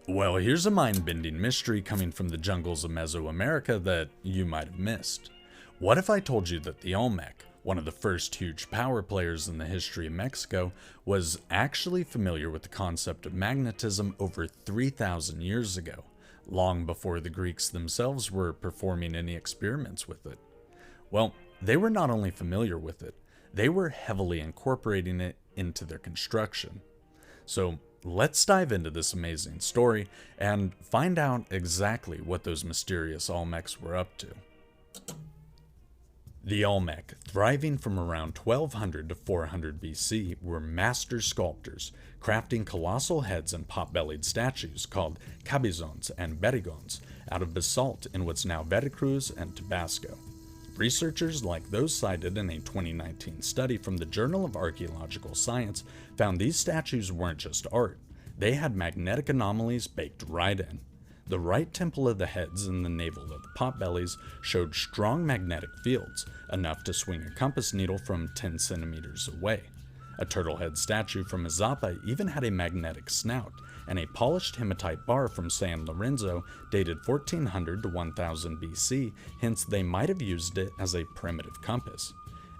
Well, here's a mind-bending mystery coming from the jungles of Mesoamerica that you might have missed. What if I told you that the Olmec, one of the first huge power players in the history of Mexico, was actually familiar with the concept of magnetism over 3,000 years ago, long before the Greeks themselves were performing any experiments with it? Well, they were not only familiar with it, they were heavily incorporating it into their construction. So let's dive into this amazing story and find out exactly what those mysterious Olmecs were up to. The Olmec, thriving from around 1200 to 400 BC, were master sculptors, crafting colossal heads and pot-bellied statues called cabezons and berigons out of basalt in what's now Veracruz and Tabasco. Researchers like those cited in a 2019 study from the Journal of Archaeological Science found these statues weren't just art, they had magnetic anomalies baked right in. The right temple of the heads and the navel of the potbellies showed strong magnetic fields, enough to swing a compass needle from 10 centimeters away. A turtle-head statue from Mazapa even had a magnetic snout, and a polished hematite bar from San Lorenzo dated 1400 to 1000 BC, hence they might have used it as a primitive compass.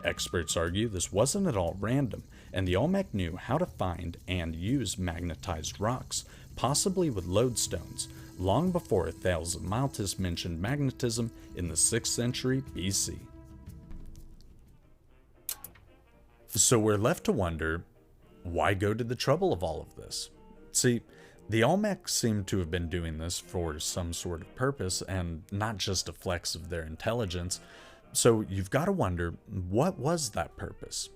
Experts argue this wasn't at all random, and the Olmec knew how to find and use magnetized rocks, possibly with lodestones, long before Thales of Miletus mentioned magnetism in the 6th century BC. So we're left to wonder, why go to the trouble of all of this? See, the Olmec seem to have been doing this for some sort of purpose and not just a flex of their intelligence, so you've got to wonder, what was that purpose?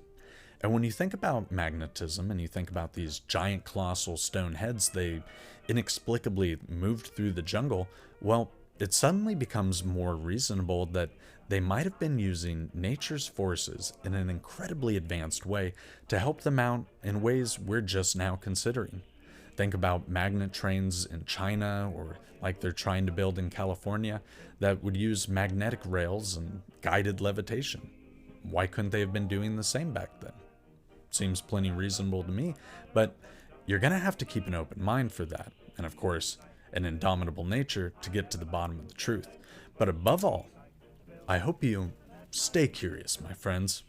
And when you think about magnetism and you think about these giant colossal stone heads they inexplicably moved through the jungle, well, it suddenly becomes more reasonable that they might have been using nature's forces in an incredibly advanced way to help them out in ways we're just now considering. Think about magnet trains in China, or like they're trying to build in California, that would use magnetic rails and guided levitation. Why couldn't they have been doing the same back then? Seems plenty reasonable to me, but you're gonna have to keep an open mind for that, and of course, an indomitable nature to get to the bottom of the truth. But above all, I hope you stay curious, my friends.